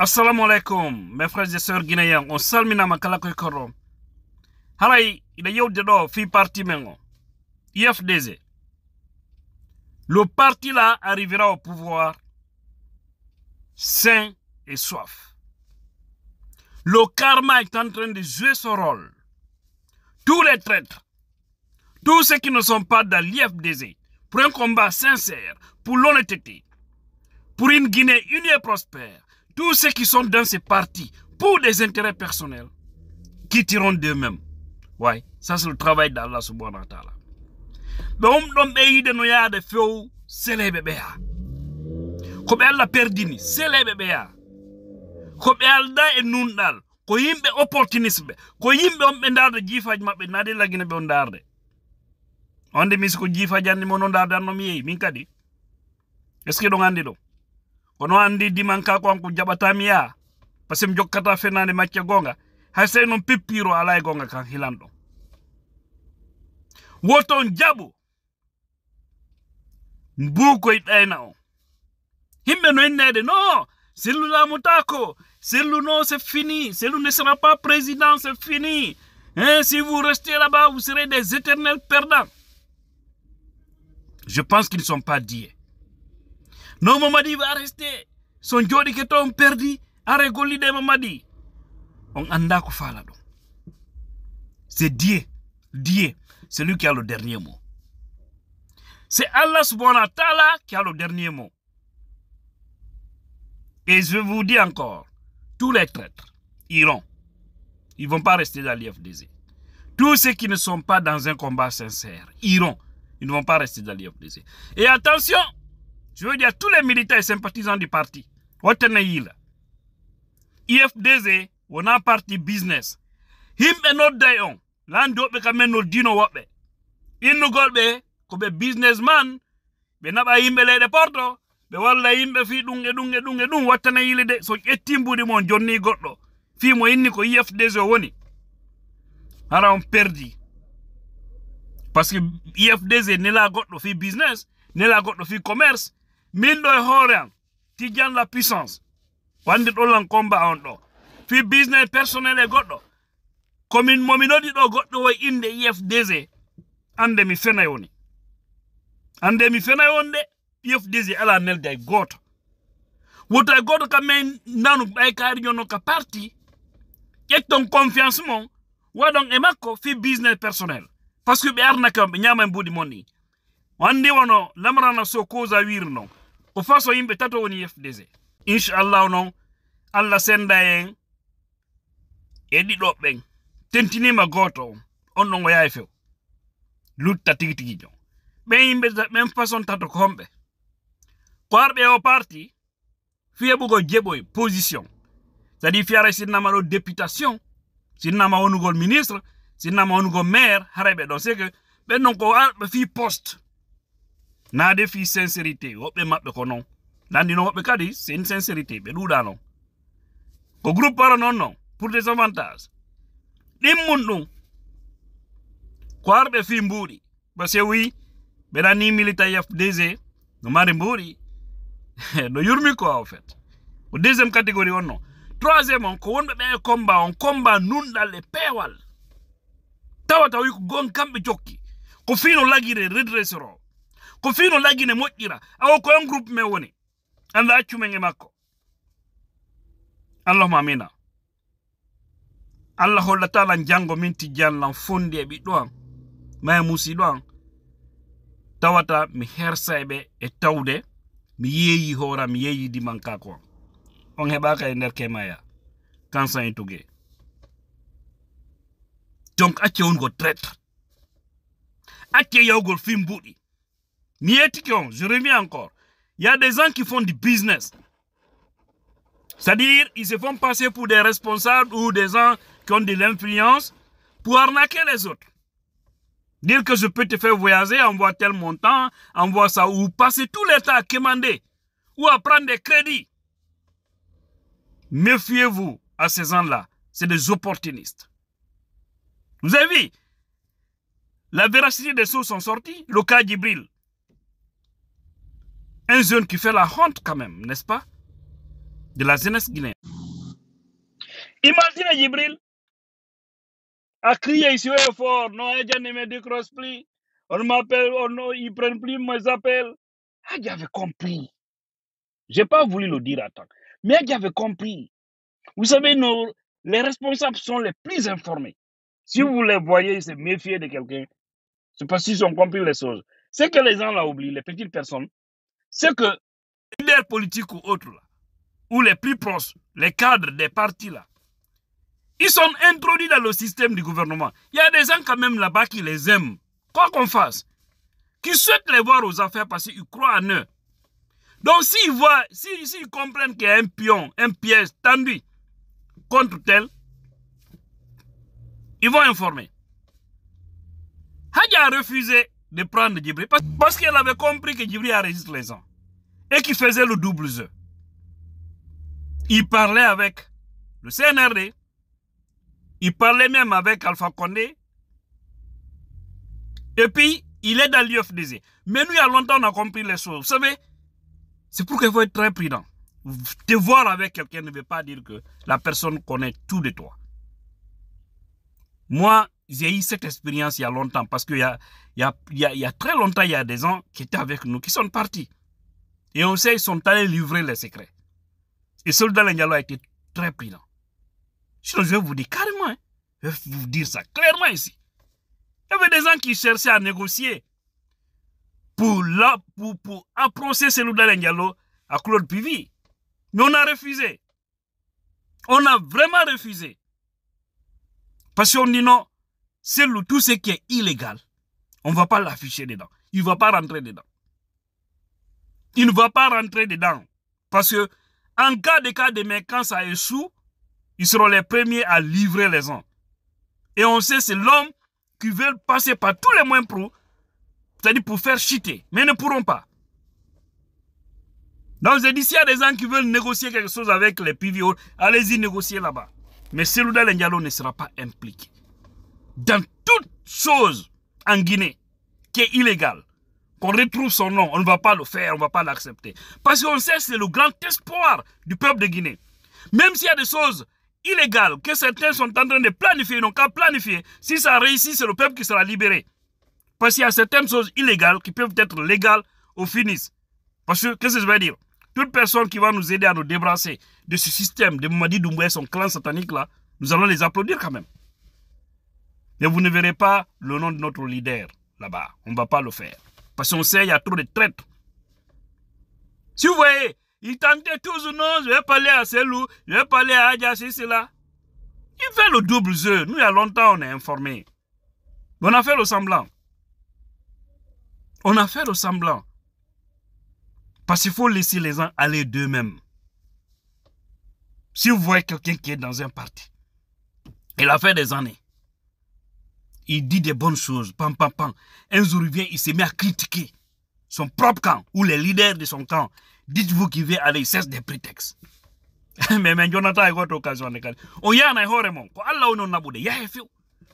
Assalamu alaikum, mes frères et sœurs guinéens. On salmina makalako koro. Haray, ida yewde do fi parti mengo. IFDZ. Le parti là arrivera au pouvoir sain et soif. Le karma est en train de jouer son rôle. Tous les traîtres, tous ceux qui ne sont pas dans l'IFDZ, pour un combat sincère, pour l'honnêteté, pour une Guinée unie et prospère, tous ceux qui sont dans ces partis pour des intérêts personnels, quitteront d'eux-mêmes. Ouais, ça c'est le travail d'Allah subhanahu wa ta'ala. Mais on pays de noya de feu, c'est les bébés. Comme elle a perdu, c'est les bébés. Comme elle a et nous dal, ko yimbe opportunisme, ko yimbe on be ndarde jifaj mabbe nade lagina be on darde. Onde mis ko jifajande mon on darde no mi min kadi. Est-ce que do andi do? Kono andi dimanka ko anko jabata miya parce que jokkata fenande macca gonga hay sey non peppiro ala e gonga kan hilando woton jabu mbuko idayna on himbe no innede non Cellou la mutako Cellou non c'est fini Cellou ne sera pas président c'est fini hein, si vous restez là-bas vous serez des éternels perdants. Je pense qu'ils ne sont pas dieux. Non, Mamadi va rester. Son jodi que ton perdu, arrêt goli de Mamadi. On anda ko fala do. C'est Dieu. Dieu, c'est lui qui a le dernier mot. C'est Allah subhanahu wa ta'ala qui a le dernier mot. Et je vous dis encore, tous les traîtres iront. Ils ne vont pas rester dans l'IFDZ. Tous ceux qui ne sont pas dans un combat sincère iront. Ils ne vont pas rester dans l'IFDZ. Et attention, je veux dire tous les militants et sympathisants du parti. IFDZ, on a parti business. Himbe no dayon. Lando be kamen no dino wabe. Innu golbe ko be businessman. Be naba himbe lede porto. Be walla himbe fi dunge watana yile de. So ettimbudi mon jonni goddo. Fi mo inni ko IFDZ woni. Hara on perdi. Parce que IFDZ ne la goddo fi business. Ne la goddo fi commerce. Mindo e horean tijan la puissance wandi do lan combat on do fi business personnel e goddo komin mominodi do goddo way inde IFDZ ande mi fena yoni de IFDZ ala nelde goto wota goto ka men nanu bay kari yono ka parti ton confiance mon wadon e makko fi business personnel parce que be arna kam be nyama mbudi moni wandi wono lamrana so koza wirno o faso yimbe tato woni IFDZ inshallah non alla senda en e dido ben tentinima goto on non yaay few lutta tigi jon ben yimbe même façon tato ko hombe korbe o parti fiebugo jeboy position c'est-à-dire fiara sinama do députation sinama onugol ministre sinama onugol maire harebe donc c'est que ben non ko arbe fi poste na defi sincérité wobbe mabbe ko non nandi no wobbe kadi c'est une sincérité be duda non ko groupe para non pour des avantages dimmundum ko arbe fi mbudi parce que oui be dani militaire IFDZ no mari mbudi no yurmi ko en fait au deuxième catégorie on non troisième on ko wonbe be combat on combat nundal le pewal tawata wi ko gon kambe jokki ko fino lagire redressero ko fino lagine moƴƴira awo ko en groupe me woni anda accumen e makko allahumma amina allah hollata lan jango min tijjan lan fondi e ɓiɗɗo an maya musiɗo an tawata mi hersayɓe e tawde mi yeeyi hoora mi yeeyi dimankako an on heɓaka e nder kemaya kansan e tugue donc acce wongo traître acce yawgol fi mbuɗi. Je reviens encore. Il y a des gens qui font du business. C'est-à-dire, ils se font passer pour des responsables ou des gens qui ont de l'influence pour arnaquer les autres. Dire que je peux te faire voyager, envoie tel montant, envoie ça, ou passer tout l'état à commander, ou à prendre des crédits. Méfiez-vous à ces gens-là. C'est des opportunistes. Vous avez vu, la véracité des sources sont sorties. Le cas Djibril. Un jeune qui fait la honte quand même, n'est-ce pas? de la jeunesse guinéenne. Imagine Djibril a crié ici fort, non, Adja ne me décroche plus, on m'appelle, ils prennent plus mes appels. Adja avait compris. J'ai pas voulu le dire à temps, mais Adja avait compris. Vous savez, les responsables sont les plus informés. Si vous les voyez se méfier de quelqu'un, c'est parce qu'ils ont compris les choses. C'est que les gens là oublient, les petites personnes, c'est que les leaders politiques ou autres là, ou les plus proches, les cadres des partis là, ils sont introduits dans le système du gouvernement. Il y a des gens quand même là-bas qui les aiment, quoi qu'on fasse, qui souhaitent les voir aux affaires parce qu'ils croient en eux. Donc s'ils voient, s'ils comprennent qu'il y a un pion, un piège tendu contre tel, ils vont informer. Adja a refusé de prendre Djibril parce qu'elle avait compris que Djibril enregistre les gens et qu'il faisait le double jeu. Il parlait avec le CNRD, il parlait même avec Alpha Condé, et puis il est dans l'UFDG. Mais nous, il y a longtemps, on a compris les choses. Vous savez, c'est pour qu'il faut être très prudent. Te voir avec quelqu'un ne veut pas dire que la personne connaît tout de toi. Moi, j'ai eu cette expérience il y a longtemps parce qu'il y a très longtemps, il y a des gens qui étaient avec nous, qui sont partis. Et on sait, ils sont allés livrer les secrets. Et Soldat Lendialo a été très prudent. Sinon, je vais vous dire carrément, hein, je vais vous dire ça clairement ici. Il y avait des gens qui cherchaient à négocier pour approcher Soldat Lendialo à Claude Pivi. Mais on a refusé. On a vraiment refusé. Parce qu'on dit non, tout ce qui est illégal, on ne va pas l'afficher dedans. Il ne va pas rentrer dedans. Il ne va pas rentrer dedans. Parce que, en cas de mais quand ça échoue, ils seront les premiers à livrer les gens. Et on sait, c'est l'homme qui veut passer par tous les moyens pour, c'est-à-dire pour faire chuter. Mais ils ne pourront pas. Donc, j'ai dit, s'il y a des gens qui veulent négocier quelque chose avec les PVO, allez-y négocier là-bas. Mais Soldat Lendialo ne sera pas impliqué. Dans toute chose en Guinée qui est illégale, qu'on retrouve son nom, on ne va pas le faire, on ne va pas l'accepter. Parce qu'on sait que c'est le grand espoir du peuple de Guinée. Même s'il y a des choses illégales que certains sont en train de planifier, ils n'ont qu'à planifier. Si ça réussit, c'est le peuple qui sera libéré. Parce qu'il y a certaines choses illégales qui peuvent être légales au finish. Parce que, qu'est-ce que je veux dire? Toute personne qui va nous aider à nous débarrasser de ce système de Mamadi Doumbouya et son clan satanique là, nous allons les applaudir quand même. Mais vous ne verrez pas le nom de notre leader là-bas. On ne va pas le faire. Parce qu'on sait qu'il y a trop de traîtres. Si vous voyez, il tentait toujours, non, je vais parler à Selou, je vais parler à Adja, c'est là. Il fait le double jeu. Nous, il y a longtemps, on est informés. On a fait le semblant. On a fait le semblant. Parce qu'il faut laisser les gens aller d'eux-mêmes. Si vous voyez quelqu'un qui est dans un parti, il a fait des années, il dit des bonnes choses, pam, pam, pam. Un jour, il vient, il se met à critiquer son propre camp ou les leaders de son camp. Dites-vous qu'il veut aller, il cesse des prétextes. Mais Jonathan a eu l'occasion de dire, on y a un horrement, ko Allah on a boudé, ya fait,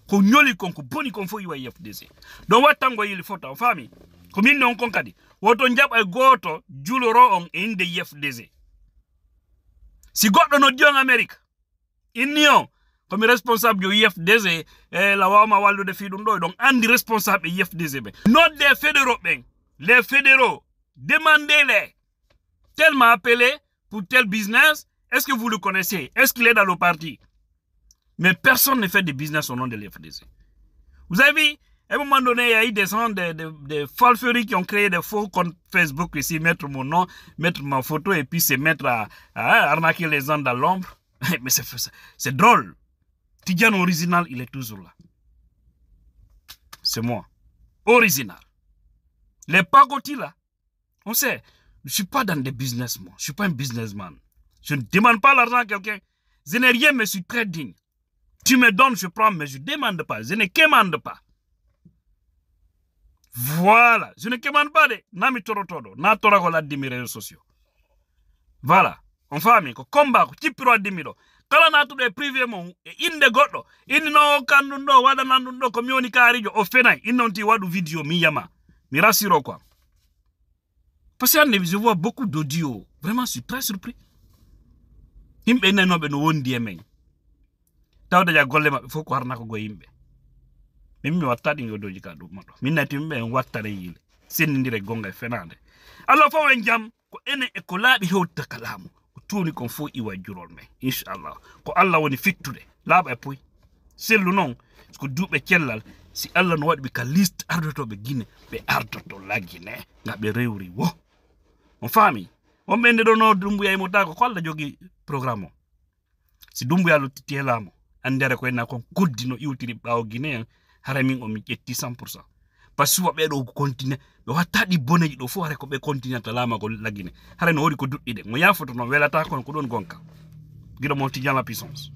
ko nyoli kon ko boni kon fo yiwa YFDC. Donc what tango il faut en famille, comme il n'ont concadi, woto njab ay goto juloro on inde YFDC. Si goto no dion Amérique, union comme responsable du YFDC, la wama walu de fidundo, donc andi responsable YFDC. Not des fédéraux, les fédéraux, demandez-les. Tel m'a appelé pour tel business. Est-ce que vous le connaissez? Est-ce qu'il est dans le parti? Mais personne ne fait de business au nom de l'FDC. Vous avez vu, à un moment donné, il y a eu des gens, des falferis qui ont créé des faux comptes Facebook ici, mettre mon nom, mettre ma photo et puis se mettre à arnaquer les gens dans l'ombre. Mais c'est drôle. Tidjane original, il est toujours là. C'est moi. Original. Les pagotis là, on sait, je ne suis pas dans des business, moi. Je ne suis pas un businessman. Je ne demande pas l'argent à quelqu'un. Je n'ai rien, mais je suis très digne. Tu me donnes, je prends, mais je ne demande pas. Je ne commande pas. Voilà. Je ne commande pas de Nami Torotodo. Na Toragola de mes réseaux sociaux. Voilà. On famille, combat, tipiro adimiro. Kala na tu de privé mon, inde godo. Inde no kanundo, wada nanundo, communicari, ofenai. Inonti wadu video, miyama. Mirasiro quoi. Parce que je vois beaucoup d'audio. Vraiment, je suis très surpris. himɓe nanoɓe no wondi e men tawde ja golle maɓɓe fof ko harna ko go yimɓe min mi watta ɗi yodoji ka ɗum maɗo min nati yimɓe en wattare yiile sennidire gonga e fenade allah fof en jam ko enen e ko laaɓi hewtta ka laamu ko tuuni kon fof iwa jurol men inchallah ko allah woni fittude laaɓa e puy sellu noon ko duuɓe cellal si allah no waɗi ka liste ardotoɓe Guinée ɓe ardoto laggine nga ɓe rewri wo on faami on ɓe nde ɗo no Dumbuya Immortako ko allah jogi programme o si Dumbuya lottiti e laamu andere ko enna kon koddi no iwtiri ɓaawo Guinée hara min o mi ƴetti 100% par ce que ɓeɗo continue ɓe watta ɗi boneji ɗo fof hara ko ɓe continuata laamagol laggine hara no wori ko duɗɗi ɗe mo yafoto no welata kono ko ɗon gonka giɗo mo Tidiane la puissance